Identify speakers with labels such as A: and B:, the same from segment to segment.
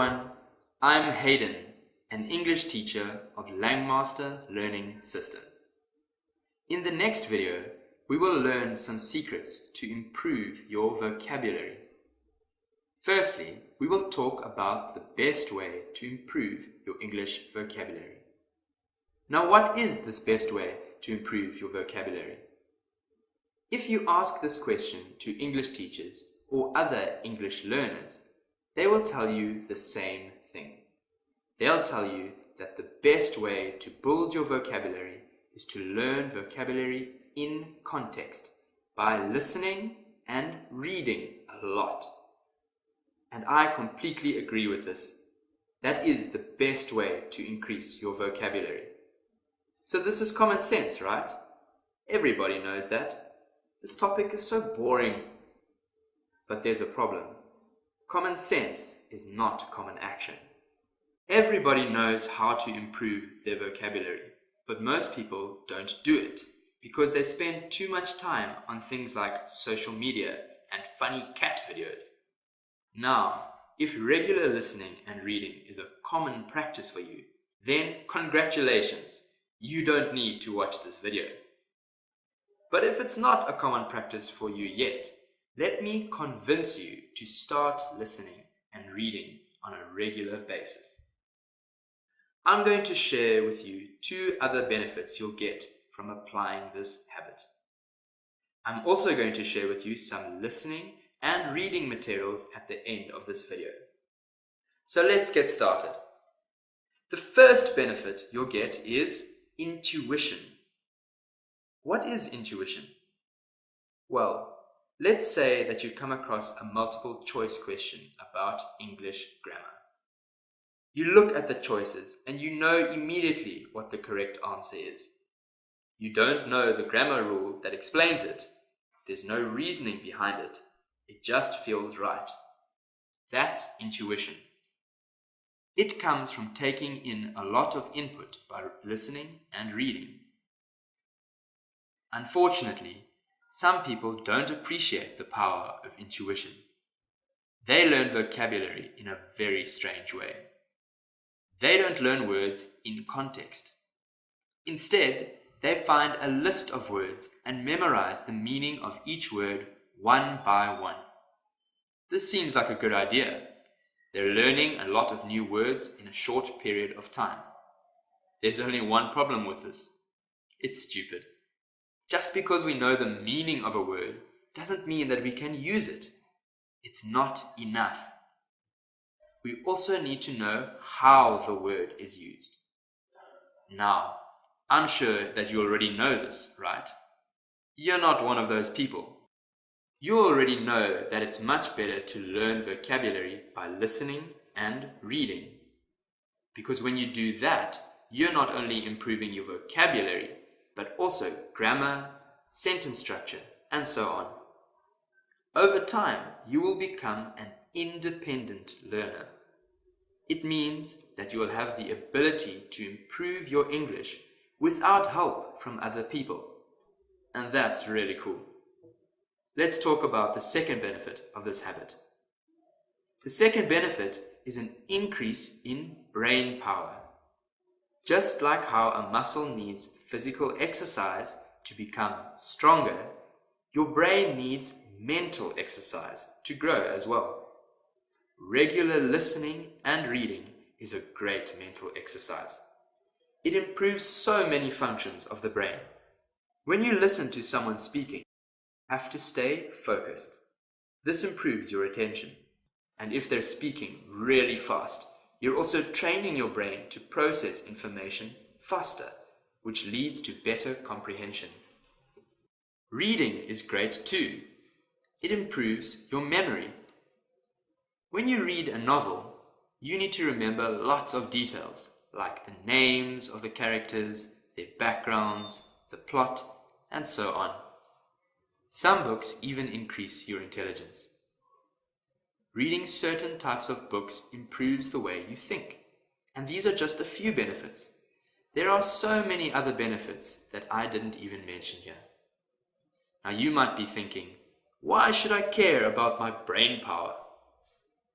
A: everyone, I'm Hayden, an English teacher of Langmaster Learning System. In the next video, we will learn some secrets to improve your vocabulary. Firstly, we will talk about the best way to improve your English vocabulary. Now, what is this best way to improve your vocabulary? If you ask this question to English teachers or other English learners, they will tell you the same thing. They'll tell you that the best way to build your vocabulary is to learn vocabulary in context by listening and reading a lot. And I completely agree with this. That is the best way to increase your vocabulary. So this is common sense, right? Everybody knows that. This topic is so boring. But there's a problem. Common sense is not common action. Everybody knows how to improve their vocabulary, but most people don't do it because they spend too much time on things like social media and funny cat videos. Now, if regular listening and reading is a common practice for you, then congratulations, you don't need to watch this video. But if it's not a common practice for you yet, let me convince you to start listening and reading on a regular basis. I'm going to share with you 2 other benefits you'll get from applying this habit. I'm also going to share with you some listening and reading materials at the end of this video. So let's get started. The first benefit you'll get is intuition. What is intuition? Well, let's say that you come across a multiple choice question about English grammar. You look at the choices and you know immediately what the correct answer is. You don't know the grammar rule that explains it. There's no reasoning behind it. It just feels right. That's intuition. It comes from taking in a lot of input by listening and reading. Unfortunately, some people don't appreciate the power of intuition. They learn vocabulary in a very strange way. They don't learn words in context. Instead, they find a list of words and memorize the meaning of each word one by one. This seems like a good idea. They're learning a lot of new words in a short period of time. There's only one problem with this. It's stupid. Just because we know the meaning of a word doesn't mean that we can use it. It's not enough. We also need to know how the word is used. Now, I'm sure that you already know this, right? You're not one of those people. You already know that it's much better to learn vocabulary by listening and reading. Because when you do that, you're not only improving your vocabulary, but also grammar, sentence structure, and so on. Over time, you will become an independent learner. It means that you will have the ability to improve your English without help from other people. And that's really cool. Let's talk about the second benefit of this habit. The second benefit is an increase in brain power. Just like how a muscle needs physical exercise to become stronger, your brain needs mental exercise to grow as well. Regular listening and reading is a great mental exercise. It improves so many functions of the brain. When you listen to someone speaking, you have to stay focused. This improves your attention. And if they're speaking really fast, you're also training your brain to process information faster, which leads to better comprehension. Reading is great too. It improves your memory. When you read a novel, you need to remember lots of details, like the names of the characters, their backgrounds, the plot, and so on. Some books even increase your intelligence. Reading certain types of books improves the way you think. And these are just a few benefits. There are so many other benefits that I didn't even mention here. Now you might be thinking, why should I care about my brain power?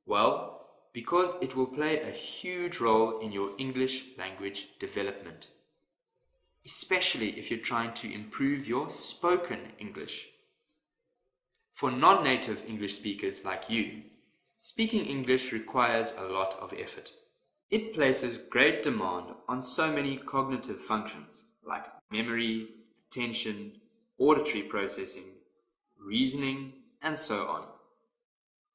A: Well, because it will play a huge role in your English language development, especially if you're trying to improve your spoken English. For non-native English speakers like you, speaking English requires a lot of effort. It places great demand on so many cognitive functions like memory, attention, auditory processing, reasoning, and so on.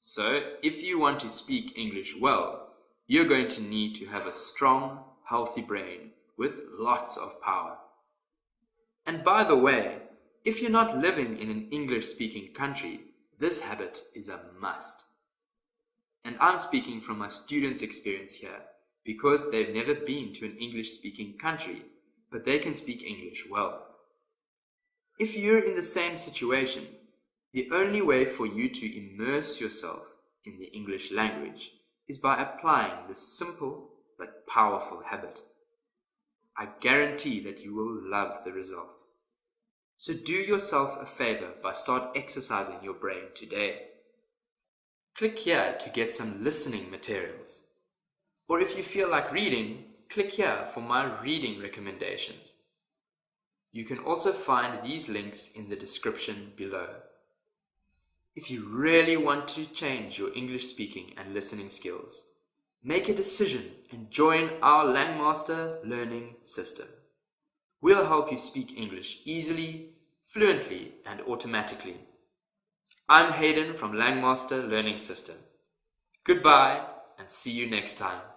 A: So, if you want to speak English well, you're going to need to have a strong, healthy brain with lots of power. And by the way, if you're not living in an English-speaking country, this habit is a must. And I'm speaking from my students' experience here because they've never been to an English-speaking country, but they can speak English well. If you're in the same situation, the only way for you to immerse yourself in the English language is by applying this simple but powerful habit. I guarantee that you will love the results. So do yourself a favor by start exercising your brain today. Click here to get some listening materials. Or if you feel like reading, click here for my reading recommendations. You can also find these links in the description below. If you really want to change your English speaking and listening skills, make a decision and join our Langmaster learning system. We'll help you speak English easily, fluently, and automatically. I'm Hayden from Langmaster Learning System. Goodbye and see you next time.